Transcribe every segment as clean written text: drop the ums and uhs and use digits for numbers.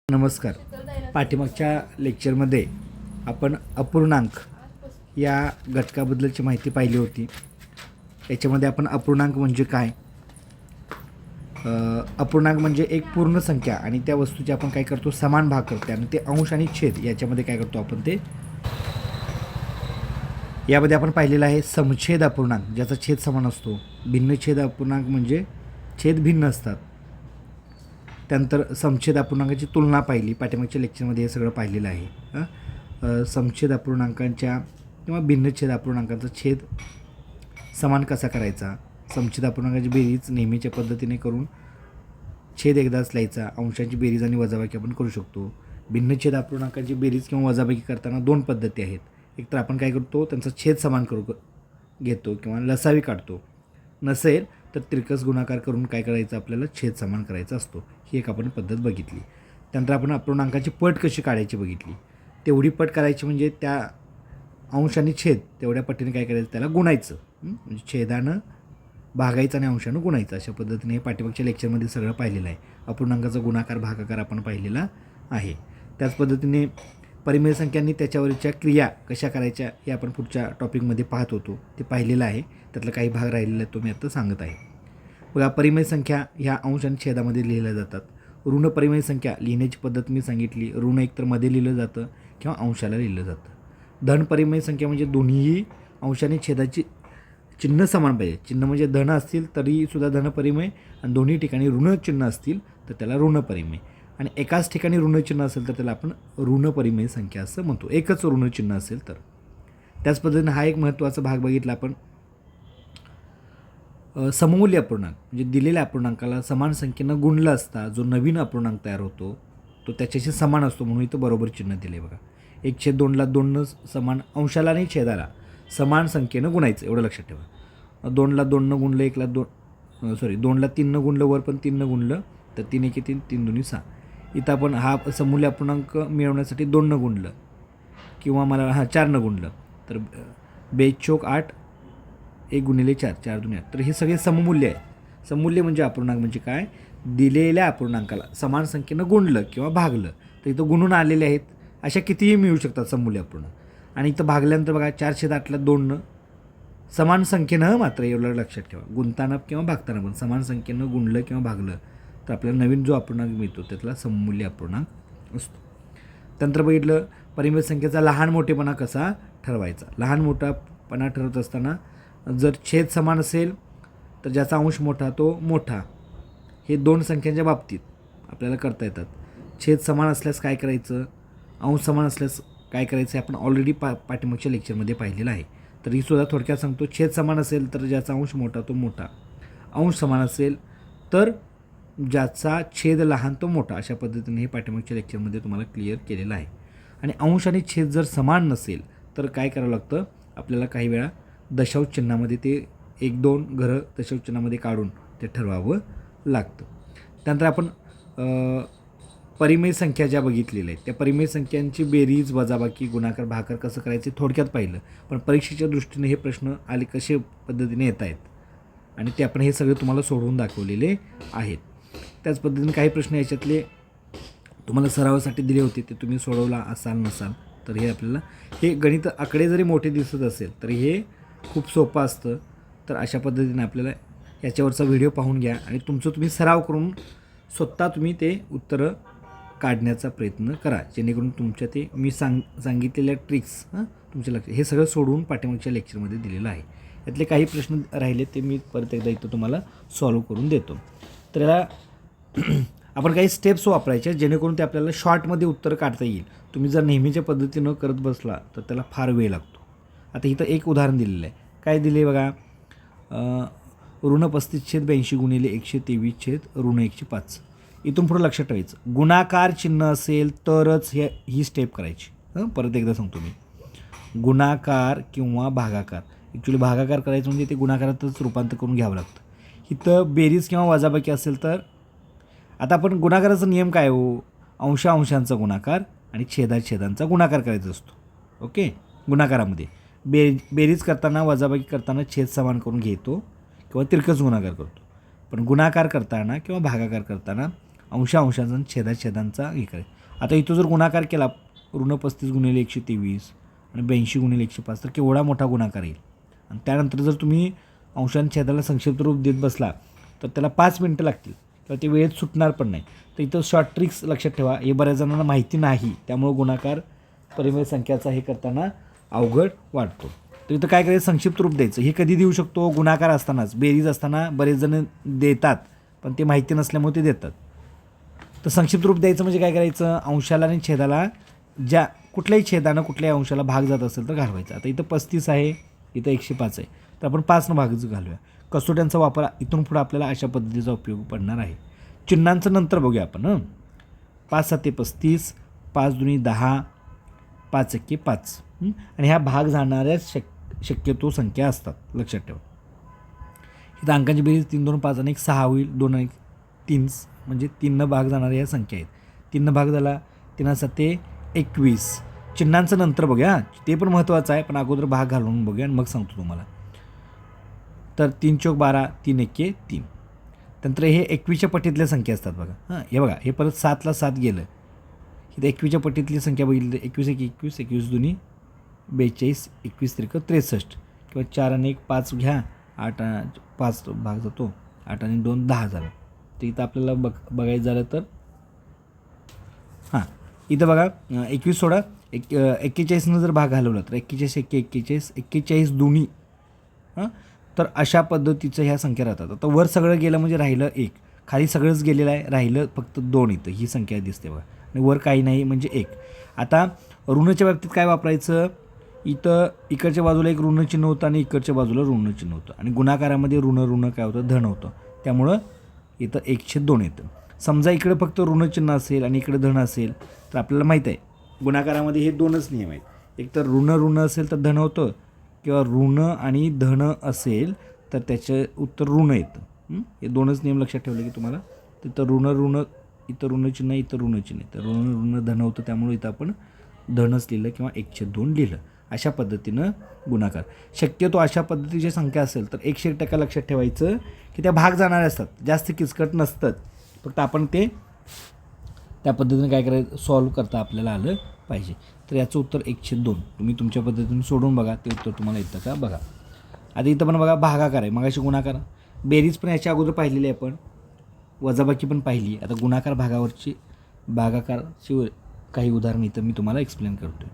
नमस्कार. पाठीमागच्या लेक्चरमध्ये आपण अपूर्णांक या घटकाबद्दलची माहिती पाहिली होती. याच्यामध्ये आपण अपूर्णांक म्हणजे काय, अपूर्णांक म्हणजे एक पूर्ण संख्या आणि त्या वस्तूचे आपण काय करतो, समान भाग करतो आणि ते अंश आणि छेद याच्यामध्ये काय करतो आपण ते यामध्ये आपण पाहिलेलं आहे समछेद अपूर्णांक ज्याचा छेद समान असतो. भिन्नछेद अपूर्णांक म्हणजे छेद भिन्न असतात. त्यानंतर समछेद अपूर्णांकाची तुलना पाहिली. पाठीमागच्या लेक्चरमध्ये हे सगळं पाहिलेलं आहे. समछेद अपूर्णांकांच्या किंवा भिन्नछेद अपूर्णांकांचा छेद समान कसा करायचा, समछेद अपूर्णांकाची बेरीज नेहमीच्या पद्धतीने करून छेद एकदाच लिहायचा. अंशांची बेरीज आणि वजाबाकी आपण करू शकतो. भिन्नछेद अपूर्णांकाची बेरीज किंवा वजाबाकी करताना दोन पद्धती आहेत. एक तर आपण काय करतो, त्यांचा छेद समान घेतो किंवा लसावी काढतो. नसेल तर तिरकस गुणाकार करून काय करायचं, आपल्याला छेद समान करायचा असतो. ही एक आपण पद्धत बघितली. त्यानंतर आपण अपूर्णांकाची पट कशी काढायची बघितली. तेवढी पट करायची म्हणजे त्या अंश आणि छेद तेवढ्या पटीने काय करायचं, त्याला गुणायचं. म्हणजे छेदानं भागायचं आणि अंशानं गुणायचं. अशा पद्धतीने हे पाठीमागच्या लेक्चरमध्ये सगळं पाहिलेलं आहे. अपूर्णांकाचा गुणाकार भागाकार आपण पाहिलेला आहे. त्याच पद्धतीने परिमेय संख्यांनी त्याच्यावरच्या क्रिया कशा करायच्या हे आपण पुढच्या टॉपिकमध्ये पाहत होतो. ते पाहिलेलं आहे. त्यातला काही भाग राहिलेला आहे तो मी आता सांगत आहे. बघा, परिमेय संख्या ह्या अंश आणि छेदामध्ये लिहिल्या जातात. ऋण परिमेय संख्या लिहिण्याची पद्धत मी सांगितली. ऋण एकतर मध्ये लिहिलं जातं किंवा अंशाला लिहिलं जातं. धन परिमेय संख्या म्हणजे दोन्हीही अंश आणि छेदाची चिन्ह समान पाहिजे. चिन्ह म्हणजे धन असतील तरीसुद्धा धन परिमेय आणि दोन्ही ठिकाणी ऋण चिन्ह असतील तर त्याला ऋण परिमेय आणि एकाच ठिकाणी ऋण चिन्ह असेल तर त्याला आपण ऋण परिमेय संख्या असं म्हणतो. एकच ऋण चिन्ह असेल तर. त्याच पद्धतीने हा एक महत्त्वाचा भाग बघितला आपण. सममूल्य अपूर्णांक म्हणजे दिलेल्या अपूर्णांकाला समान संख्येनं गुणलं असता जो नवीन अपूर्णांक तयार होतो तो त्याच्याशी समान असतो, म्हणून इथं बरोबर चिन्ह दिले. बघा, 1/2ला 2 समान अंशाला आणि छेदाला समान संख्येनं गुणायचं, एवढं लक्षात ठेवा. 2ला 2 गुणलं, 2ला 3 गुणलं, वर पण 3 गुणलं तर 3 1 3, 3 2 6. इथं आपण हा सममूल्य अपूर्णांक मिळवण्यासाठी 2 गुणलं किंवा मला 4 गुणलं तर 2×8 1 × 4, 4 2 8. तर हे सगळे सममूल्य आहे. सममूल्य म्हणजे अपूर्णांक म्हणजे काय, दिलेल्या अपूर्णांकाला समान संख्येनं गुणलं किंवा भागलं तर इथं गुणून आलेले आहेत. अशा कितीही मिळू शकतात सममूल्य अपूर्णांक. आणि इथं भागल्यानंतर बघा 4/8ला 2 समान संख्येनं, मात्र एवढं लक्षात ठेवा, गुणताना किंवा भागताना पण समान संख्येनं गुणलं किंवा भागलं तर आपल्याला नवीन जो अपूर्णांक मिळतो त्यातला सममूल्य अपूर्णांक असतो. त्यानंतर बघितलं परिमेय संख्येचा लहान मोठेपणा कसा ठरवायचा. लहान मोठापणा ठरवत असताना जर छेद समान असेल तर ज्याचा अंश मोठा तो मोठा. हे दोन संख्यांच्या बाबतीत आपल्याला करता येतात. छेद समान असल्यास काय करायचं, अंश समान असल्यास काय करायचं आपण ऑलरेडी पाठीमागच्या लेक्चरमध्ये पाहिलेलं आहे. तर ही सुद्धा थोडक्यात सांगतो. छेद समान असेल तर ज्याचा अंश मोठा तो मोठा. अंश समान असेल तर ज्याचा छेद लहान तो मोठा. अशा पद्धतीने हे पाठीमागच्या लेक्चरमध्ये तुम्हाला क्लिअर केलेलं आहे. आणि अंश आणि छेद जर समान नसेल तर काय करावं लागतं, आपल्याला काही वेळा दशांश चिन्हामध्ये ते 1-2 घरं दशांश चिन्हामध्ये काढून ते ठरवावं लागतं. त्यानंतर आपण परिमेय संख्या ज्या बघितलेल्या आहेत त्या परिमेय संख्यांची बेरीज वजाबाकी गुणाकार भागाकार कसं करायचे थोडक्यात पाहिलं. पण परीक्षेच्या दृष्टीने हे प्रश्न आले कशा पद्धतीने येत आहेत आणि ते आपण हे सगळे तुम्हाला सोडवून दाखवलेले आहेत. त्याच पद्धतीने काही प्रश्न याच्यातले तुम्हाला सरावासाठी दिले होते ते तुम्ही सोडवला असाल नसाल तर हे आपल्याला हे गणित आकडे जरी मोठे दिसत असेल तरी हे खूप सोपं असतं. तर अशा पद्धतीने आपल्याला याच्यावरचा व्हिडिओ पाहून घ्या आणि तुमचं तुम्ही सराव करून स्वतः तुम्ही ते उत्तरं काढण्याचा प्रयत्न करा, जेणेकरून तुमच्या ते मी सांगितलेल्या ट्रिक्स तुमच्या लक्षात हे सगळं सोडवून पाठीमागच्या लेक्चरमध्ये दिलेलं आहे. यातले काही प्रश्न राहिले ते मी परत एकदा इथं तुम्हाला सॉल्व करून देतो. तर याला आपण काही स्टेप्स वापरायच्या जेणेकरून ते आपल्याला शॉर्टमध्ये उत्तर काढता येईल. तुम्ही जर नेहमीच्या पद्धतीनं करत बसला तर त्याला फार वेळ लागतो. आता इथं एक उदाहरण दिलेलं आहे. काय दिले बघा, ऋण 35/82 × 123 ऋण 105. इथून पुढं लक्षात ठेवायचं, गुणाकार चिन्ह असेल तरच ही स्टेप करायची. परत एकदा सांगतो मी, गुणाकार किंवा भागाकार. ॲक्च्युली भागाकार करायचं म्हणजे ते गुणाकारातच रूपांतर करून घ्यावं लागतं. इथं बेरीज किंवा वजाबाकी असेल तर आता आपण गुणाकाराचा नियम काय हो, अंशांचा गुणाकार आणि छेदांचा गुणाकार करायचा असतो. ओके, गुणाकारामध्ये बेरीज करताना वजाबाकी करताना छेद समान करून घेतो किंवा तिरकस गुणाकार करतो. पण गुणाकार करताना किंवा भागाकार करताना अंशांचा आणि छेदांचा हे करायचं. आता इथं जर गुणाकार केला ऋण 35 गुणिले 123 आणि 82 गुणिले 105 तर केवढा मोठा गुणाकार येईल. आणि त्यानंतर जर तुम्ही अंशांच्या छेदाला संक्षिप्त रूप देत बसला तर त्याला 5 मिनटं लागतील किंवा ते वेळेत सुटणार पण नाही. तर इथं शॉर्ट ट्रिक्स लक्षात ठेवा. हे बऱ्याच जणांना माहिती नाही, त्यामुळे गुणाकार परिमेय संख्याचा हे करताना अवघड वाटतो. तर इथं काय करायचं, संक्षिप्त रूप द्यायचं. हे कधी देऊ शकतो, गुणाकार असतानाच. बेरीज असताना बरेच जण देतात पण ते माहिती नसल्यामुळे ते देतात. तर संक्षिप्त रूप द्यायचं म्हणजे काय करायचं, अंशाला आणि छेदाला ज्या कुठल्याही छेदानं कुठल्याही अंशाला भाग जात असेल तर घालवायचं. आता इथं 35 आहे, इथं 105 आहे, तर आपण 5 भागच घालूया. कसोट्यांचा वापर इथून पुढे आपल्याला अशा पद्धतीचा उपयोग पडणार आहे. चिन्हांचं नंतर बघूया आपण. 5 7 35, 5 2 10, 5 1 5 आणि ह्या भाग जाणाऱ्या शक्यतो संख्या असतात, लक्षात ठेवा. इथं अंकांची बेरीज 3 2 5 आणि 6 होईल. 2 1 3 म्हणजे 3 भाग जाणाऱ्या ह्या संख्या आहेत. 3 भाग झाला, 3 7 21. चिन्हांचं नंतर बघूया, ते पण महत्त्वाचं आहे, पण अगोदर भाग घालून बघूया आणि मग सांगतो तुम्हाला. तर 3 चौक 12, 3 1 3. नंतर हे 21च्या पटीतल्या संख्या असतात बघा. हे बघा, हे परत 7ला 7 गेलं. इथं 21च्या पटीतली संख्या बघितली तर 21 1 21, 21 2 42, 21 3 63 किंवा 4 आणि 1 5 घ्या, 8 5 भाग जातो, 8 आणि 2 10 झालं. तर इथं आपल्याला बघायचं झालं तर इथं बघा 21 सोडा, 41नं जर भाग घालवला तर 41 1 41, 41 दोन्ही तर अशा पद्धतीचं ह्या संख्या राहतात. आता वर सगळं गेलं म्हणजे राहिलं 1, खाली सगळंच गेलेलं आहे, राहिलं फक्त 2. इथं ही संख्या दिसते बघा आणि वर काही नाही म्हणजे 1. आता ऋणच्या बाबतीत काय वापरायचं, इथं इकडच्या बाजूला एक ऋण चिन्ह होतं आणि इकडच्या बाजूला ऋण चिन्ह होतं आणि गुणाकारामध्ये ऋण काय होतं, धन होतं, त्यामुळं इथं 1/2 येतं. समजा इकडे फक्त ऋण चिन्ह असेल आणि इकडे धन असेल तर आपल्याला माहीत आहे गुणाकारामध्ये हे 2च नियम आहेत. एक तर ऋण असेल तर धन होतं किंवा ऋण आणि धन असेल तर त्याचं उत्तर ऋण येतं. हे 2च नियम लक्षात ठेवले की तुम्हाला. तिथं ऋण इथं ऋण चिन्ह, इथं ऋण चिन्ह, इथं ऋण धन होतं, त्यामुळे इथं आपण धनच लिहिलं किंवा 1/2 लिहिलं. अशा पद्धतीनं गुणाकार. शक्यतो अशा पद्धतीची संख्या असेल तर 100% लक्षात ठेवायचं की त्या भाग जाणारे असतात, जास्त किचकट नसतात. फक्त आपण ते त्या पद्धतीने काय करायचं, सॉल्व करता आपल्याला आलं पाहिजे. तर याचं उत्तर 1/2. तुम्ही तुमच्या पद्धतीने सोडून बघा, ते उत्तर तुम्हाला येतं का बघा. आता इथं पण बघा भागाकार आहे, मगाशी गुणाकार. बेरीज पण याच्या अगोदर पाहिलेली आहे आपण, वजाबाकी पण पाहिली. आता गुणाकार भागाकारची काही उदाहरण इथं मी तुम्हाला एक्सप्लेन करतो आहे.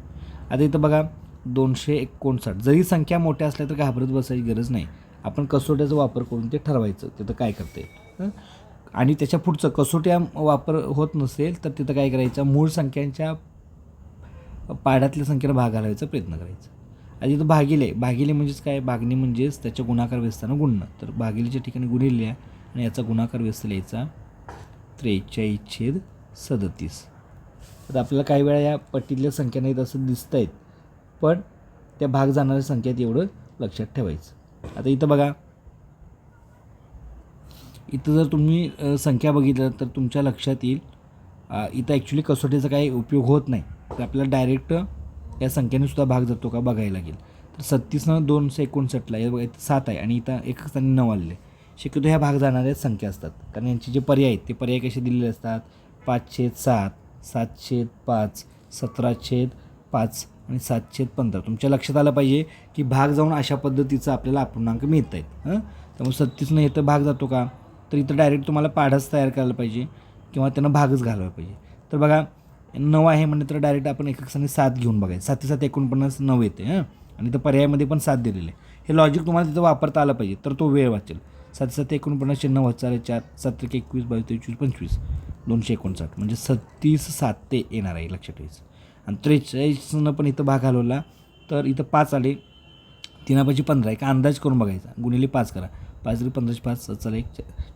आता इथं बघा 259. जरी संख्या मोठ्या असल्या तर घाबरत बसायची गरज नाही. आपण कसोट्याचा वापर करून ते ठरवायचं तिथं काय करता येईल. आणि त्याच्या पुढचं कसोट्या वापर होत नसेल तर तिथं काय करायचं, मूळ संख्यांच्या पाढ्यातल्या संख्येला भाग घालायचा प्रयत्न करायचा. आणि इथं भागिले म्हणजेच काय, भागणे म्हणजेच त्याच्या गुणाकार व्यस्तानं गुणणं. तर भागिलेच्या ठिकाणी गुणिले लिहा आणि याचा गुणाकार व्यस्त लिहायचा 43/37. आता आपल्याला काही वेळा या पट्टीतल्या संख्या नाहीत असं दिसत आहेत, पण त्या भाग जाणाऱ्या संख्येत एवढं लक्षात ठेवायचं. आता इथं बघा, इथं जर तुम्ही संख्या बघितलं तर तुमच्या लक्षात येईल इथं ॲक्च्युली कसोटीचा काही उपयोग होत नाही, तर आपल्याला डायरेक्ट या संख्येने सुद्धा भाग जातो का बघायला लागेल. तर 37नं 259ला हे बघा इथं 7 आहे आणि इथं 1 आणि 9 आलेले. शक्यतो ह्या भाग जाणाऱ्या संख्या असतात, कारण यांचे जे पर्याय आहेत ते पर्याय कसे दिलेले असतात, 5/7, 7/5, 17/5 आणि 7/15. तुमच्या लक्षात आलं पाहिजे की भाग जाऊन अशा पद्धतीचं आपल्याला अपूर्णांक मिळत आहेत. त्यामुळे 37नं इथं भाग जातो का, तर इथं डायरेक्ट तुम्हाला पाढाच तयार करायला पाहिजे किंवा त्यांना भागच घालवायला पाहिजे. तर बघा 9 आहे म्हणजे तर डायरेक्ट आपण 1 आणि 7 घेऊन बघायचं. 7 7 49 9 येते आणि इथं पर्यायामध्ये पण 7 दिलेले आहे. हे लॉजिक तुम्हाला तिथं वापरता आलं पाहिजे, तर तो वेळ वाचेल. 7 7 49 9 4 7 21 22 23 25 259 म्हणजे 37 7 ते येणार आहे, लक्षात ठेवायचं. आणि 43नं पण इथं भाग घालवला तर इथं 5 आले, 3 15 एक अंदाज करून बघायचा, गुणिले 5 करा, 5 15 5 7 1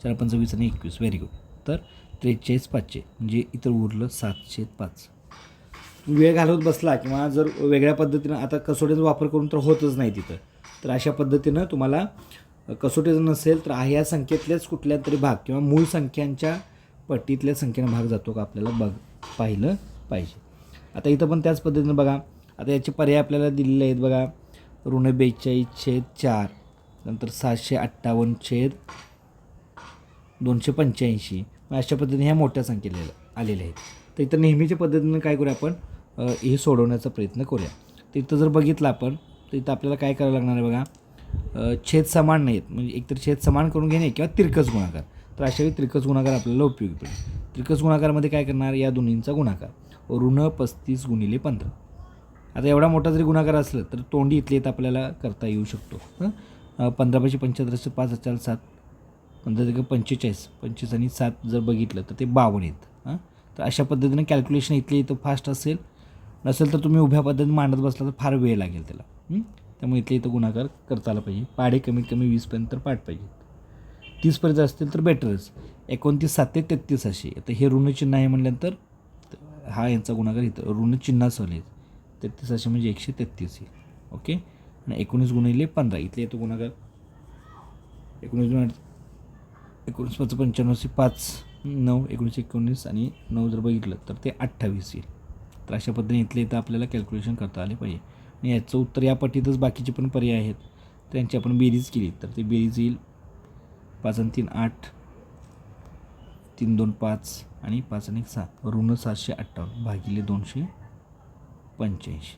4 5 20 आणि 21. Very good. तर 43 500 म्हणजे इथं उरलं 7/5. वेळ घालवत बसला किंवा जर वेगळ्या पद्धतीनं, आता कसोटीचा वापर करून तर होतच नाही तिथं, तर अशा पद्धतीनं तुम्हाला कसोटीचं नसेल तर ह्या संख्येतल्याच कुठल्या तरी भाग किंवा मूळ संख्यांच्या पट्टीतल्या संख्येनं भाग जातो का आपल्याला पाहिलं पाहिजे. आता इथं पण त्याच पद्धतीनं बघा, आता याचे पर्याय आपल्याला दिलेले आहेत बघा, ऋण 42/4, नंतर 758/285, अशा पद्धतीने ह्या मोठ्या संख्येला आलेल्या आहेत. तर इथं नेहमीच्या पद्धतीनं काय करूया आपण हे सोडवण्याचा प्रयत्न करूया. तर इथं जर बघितलं आपण तर इथं आपल्याला काय करावं लागणार आहे बघा, छेद समान नाहीत म्हणजे एकतर छेद समान करून घेणे किंवा तिरकस गुणाकार. तर अशावेळी तिरकस गुणाकार आपल्याला उपयोगी पडेल. तिरकस गुणाकारामध्ये काय करणार, या दोन्हींचा गुणाकार ऋण 35 गुणिले 15. आता एवढा मोठा जरी गुणाकार असलं तर तोंडी इथले इथं आपल्याला करता येऊ शकतो. 15 × 75 5 4 7 15 45 25 आणि 7 जर बघितलं तर ते 52 येतं. तर अशा पद्धतीनं कॅल्क्युलेशन इथले इथं फास्ट असेल, नसेल तर तुम्ही उभ्या पद्धतीने मांडत बसला तर फार वेळ लागेल त्याला. त्यामुळे इथले इथं गुणाकार करता आला पाहिजे. पाढे कमीत कमी 20पर्यंत तर पाठ पाहिजे. 30पर्यंत असतील तर बेटरच. 29 7 ते 33 असे. आता हे ऋणचिन्ह आहे म्हटल्यानंतर हा यांचा गुणाकार इथं ऋणचिन्हासह लिहित 33 असे म्हणजे 133 येईल. ओके. आणि 19 गुणिले 15 इथले येतो गुणाकार 19 5 95 5 9 19 19 आणि 9 जर बघितलं तर ते 28 येईल. तर अशा पद्धतीने इथले इथं आपल्याला कॅल्क्युलेशन करता आले पाहिजे. आणि याचं उत्तर या पट्टीतच बाकीचे पण पर्याय आहेत, त्यांची आपण बेरीज केली तर ते बेरीज येईल 5 आणि 3 8 3 2 5 आणि 5 आणि 6 ऋण 758 भागिले 285.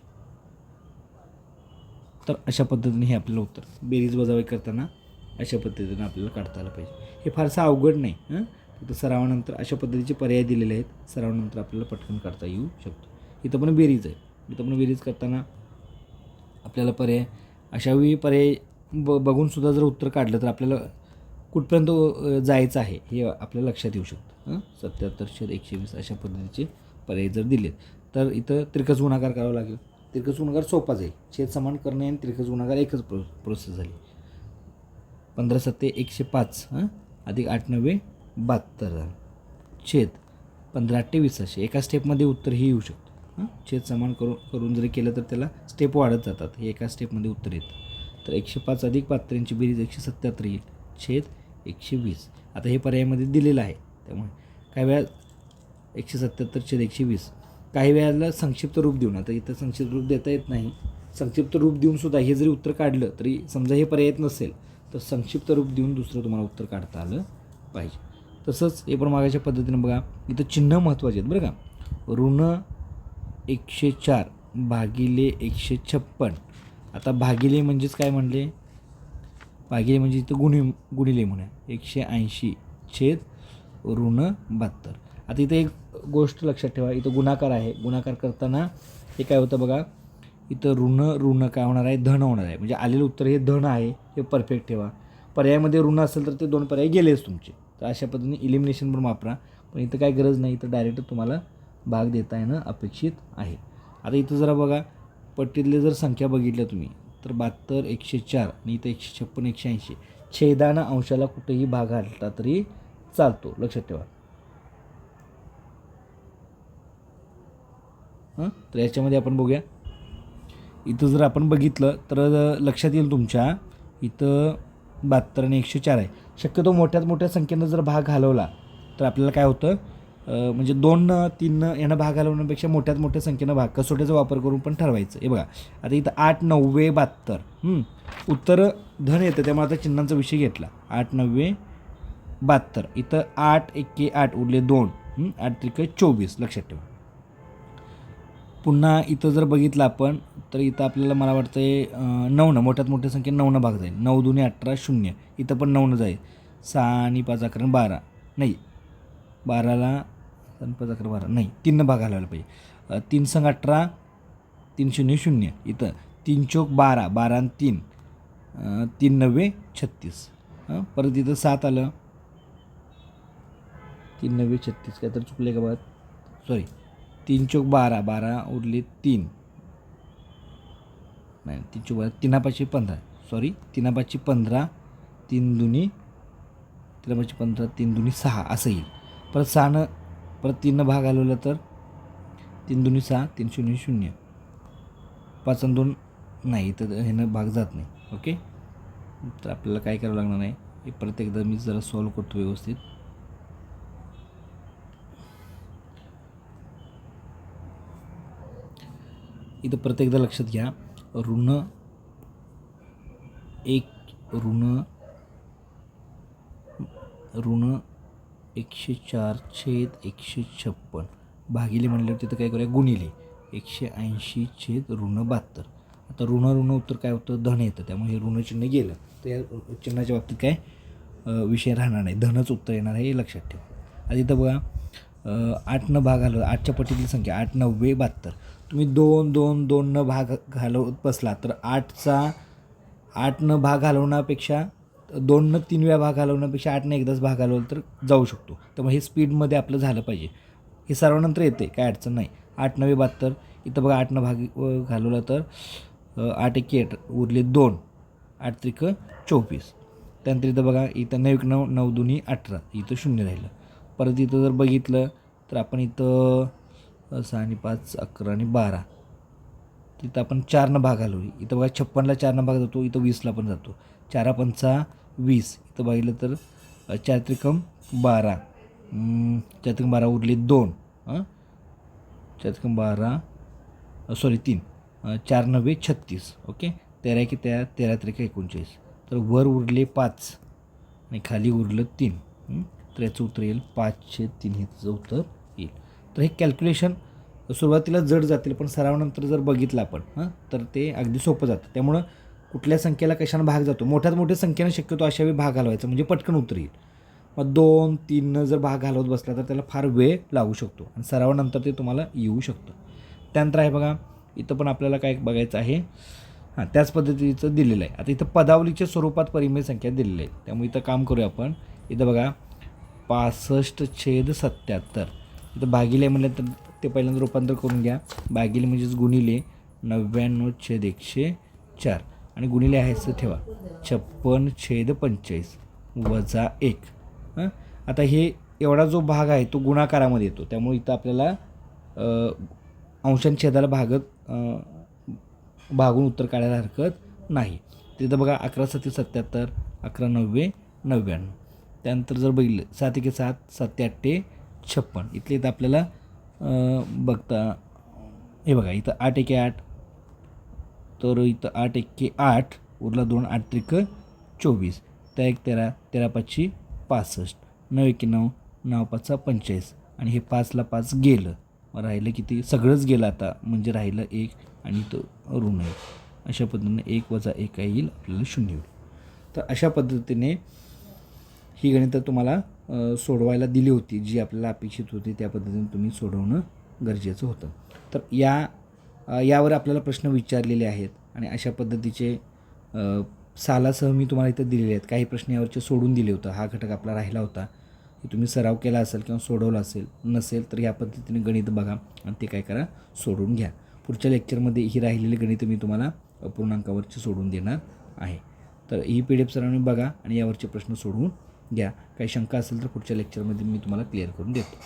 तर अशा पद्धतीने हे आपल्याला उत्तर बेरीज वजाबाकी करताना अशा पद्धतीने आपल्याला काढता आलं पाहिजे. हे फारसं अवघड नाही. फक्त सरावानंतर अशा पद्धतीचे पर्याय दिलेले आहेत, सरावानंतर आपल्याला पटकन काढता येऊ शकतो. इथं पण बेरीज आहे. इथं पण बेरीज करताना आपल्याला पर्याय अशावेळी पर्याय बघूनसुद्धा जर उत्तर काढलं तर आपल्याला कुठपर्यंत जायचं आहे हे आपल्या लक्षात येऊ शकतं. 77/120 अशा पद्धतीचे पर्याय जर दिले तर इथं तिरकस गुणाकार करावा लागेल. तिरकस गुणाकार सोपाच आहे. छेद समान करणे आणि तिरकस गुणाकार एकच प्रोसेस झाली. 15 7 105 अधिक 8 9 72 छेद 15 8 20 असे एका स्टेपमध्ये उत्तर हे येऊ शकतं. छेद समान करून जरी केलं तर त्याला स्टेप वाढत जातात. हे एका स्टेपमध्ये उत्तर येतं. तर 105 अधिक 72 बेरीज 177 येईल छेद 120. आता हे पर्यायामध्ये दिलेलं आहे, त्यामुळे काही वेळा 177 छेद 120 काही वेळाला संक्षिप्त रूप देऊन, आता इथं संक्षिप्त रूप देता येत नाही, संक्षिप्त रूप देऊनसुद्धा हे जरी उत्तर काढलं तरी समजा हे पर्याय येत नसेल तर संक्षिप्त रूप देऊन दुसरं तुम्हाला उत्तर काढता आलं पाहिजे. तसंच हे पण मागाच्या पद्धतीनं बघा, इथं चिन्ह महत्त्वाचे आहेत बरं का. ऋण 104 भागिले 156. आता भागिले म्हणजेच काय म्हणले, भागिले म्हणजे इथं गुणिले म्हणूया 180 छेद ऋण 72. आता इथं एक गोष्ट लक्षात ठेवा, इथं गुणाकार आहे. गुणाकार करताना हे काय होतं बघा, इथं ऋण काय होणार आहे, धन होणार आहे. म्हणजे आलेलं उत्तर हे धन आहे, हे परफेक्ट ठेवा. पर्यायामध्ये ऋण असेल तर ते 2 पर्याय गेलेच तुमचे. तर अशा पद्धतीने इलिमिनेशन पण वापरा. पण इथं काय गरज नाही, इथं डायरेक्ट तुम्हाला भाग देता येणं अपेक्षित आहे. आता इथं जरा बघा, पट्टीतले जर संख्या बघितल्या तुम्ही तर 72 104 आणि इथं 156 180 छेदानं अंशाला कुठेही भाग घातला तरी चालतो, लक्षात ठेवा. तर याच्यामध्ये आपण बघूया, इथं जर आपण बघितलं तर लक्षात येईल तुमच्या इथं 72 आणि 104 आहे. शक्यतो मोठ्यात मोठ्या संख्येनं जर भाग घालवला तर आपल्याला काय होतं, म्हणजे 2 3 यांना भाग घालवण्यापेक्षा मोठ्यात मोठ्या संख्येनं भाग कसोट्याचा वापर करून पण ठरवायचं. हे बघा, आता इथं 8 9 72 उत्तर धन येतं, त्यामुळे आता चिन्हांचा विषय घेतला. 8 9 72 इथं 8 1 8 उरले 2 8 3 24 लक्षात ठेवा. पुन्हा इथं जर बघितलं आपण तर इथं आपल्याला मला वाटतं आहे 9 मोठ्यात मोठ्या संख्येने 9 भाग जाईल. 9 2 18 0 इथं पण 9 जाईल. 6 आणि 5 11 12 नाही, 12ला 5 11 12 नाही, 3 भाग घालायला पाहिजे. 3 संग 18 3 0 0 इथं 3 चौक 12 12 आणि 3 3 9 36. परत इथं 7 आलं, 3 9 36 काय तर चुकले का बघा, सॉरी 3 चौक 12 12 उरले 3 नाही 3 चौक 12 3 5 15 सॉरी 3 5 15 3 दुनी 3 5 15 3 दुनी 6 असं येईल. परत 6 परत 3 भाग घालवला तर 3 दुनी 6 3 0 0 5 आणि 2 नाही, इथं ह्यानं भाग जात नाही. ओके. तर आपल्याला काय करावं लागणार नाही, हे परत एकदा मी जरा सॉल्व करतो व्यवस्थित. इथं परत एकदा लक्षात घ्या, ऋण 1 ऋण 104/156 भागिले म्हणल्यावर तिथं काय करूया गुणिले 180/72. आता ऋण उत्तर काय होतं धन येतं, त्यामुळे हे ऋण चिन्ह गेलं तर या चिन्हाच्या बाबतीत काय विषय राहणार नाही, धनच उत्तर येणार आहे हे लक्षात ठेवा. आता इथं बघा 8 भाग घालवला, 8च्या पटीतील संख्या 8 9 72. तुम्ही 2 भाग घालवत बसला तर 8 भाग घालवण्यापेक्षा 2 3 वेळा भाग घालवण्यापेक्षा 8 एकदाच भाग घालवला तर जाऊ शकतो. त्यामुळे हे स्पीडमध्ये आपलं झालं पाहिजे. हे सर्वांनंतर येते, काय अडचण नाही. 8 9 72. इथं बघा 8 भाग घालवला तर 8 1 8 उरले 2, 8 त्रिक 24. त्यानंतर इथं बघा इथं 9 9 9 2 18, इथं 0 राहिलं. परत इथं जर बघितलं तर आपण इथं 6 आणि 5 11 आणि 12, तिथं आपण 4 भाग घालवली. इथं बघा 56ला 4 भाग जातो, इथं 20ला पण जातो. 4 पंचा 20, इथं बघितलं तर 4 त्रिकम 12, 4 त्रिकम 12 उरले 2, 4 त्रिकम 12 3, 4 9 36. ओके, 13 की 13, 13 त्रिक 39. तर वर उरले 5 आणि खाली उरलं 3. तर याचं उत्तर येईल 5/3 हे त्याचं उत्तर येईल. तर हे कॅल्क्युलेशन सुरुवातीला जड जातील, पण सरावानंतर जर बघितलं आपण तर ते अगदी सोपं जातं. त्यामुळं कुठल्या संख्येला कशानं भाग जातो, मोठ्यात मोठ्या संख्येनं शक्यतो अशा वेळी भाग घालवायचा म्हणजे पटकन उत्तर येईल. मग 2 3 जर भाग घालवत बसला तर त्याला फार वेळ लागू शकतो आणि सरावानंतर ते तुम्हाला येऊ शकतं. त्यानंतर आहे बघा इथं पण आपल्याला काय बघायचं आहे, त्याच पद्धतीचं दिलेलं आहे. आता इथं पदावलीच्या स्वरूपात परिमेय संख्या दिलेली आहे, त्यामुळे इथं काम करूया आपण. इथं बघा 65/77. इथं भागिले म्हणलं तर ते पहिल्यांदा रूपांतर करून घ्या. भागिले म्हणजेच गुणिले 99/104 आणि गुणिले आहेचं ठेवा 56/45 वजा 1. आता हे एवढा जो भाग आहे तो गुणाकारामध्ये येतो, त्यामुळे इथं आपल्याला अंशांछेदाला भागून उत्तर काढायला हरकत नाही. तिथं बघा 11/7 77, 11/9 99. त्यानंतर जर बघितलं 7 1 7, 7 8 56. इथले इथं आपल्याला बघता हे बघा इथं 8 1 8, तर इथं 8 1 8 उरला 2, 8 त्रिक 24, त्या 1 13, 13 5 65, 9 1 9, 9 5 45 आणि हे 5ला 5 गेलं, राहिलं किती, सगळंच गेलं आता म्हणजे राहिलं 1 आणि इथं ऋण आहे. अशा पद्धतीने 1 वजा 1 काय येईल आपल्याला 0 होईल. तर अशा पद्धतीने ही गणितं तुम्हाला सोडवायला दिली होती, जी आपल्याला अपेक्षित होती त्या पद्धतीने तुम्ही सोडवणं गरजेचं होतं. तर यावर आपल्याला प्रश्न विचारलेले आहेत आणि अशा पद्धतीचे सालासह मी तुम्हाला इथं दिलेले आहेत. काही प्रश्न यावरचे सोडून दिले होतं, हा घटक आपला राहिला होता, की तुम्ही सराव केला असेल किंवा सोडवला असेल, नसेल तर या पद्धतीने गणित बघा आणि ते काय करा सोडून घ्या. पुढच्या लेक्चरमध्ये ही राहिलेली गणितं मी तुम्हाला अपूर्णांकावरची सोडून देणार आहे. तर ही PDF सर्वांनी बघा आणि यावरचे प्रश्न सोडवून घ्या. काही शंका असेल तर पुढच्या लेक्चरमध्ये मी तुम्हाला क्लिअर करून देतो.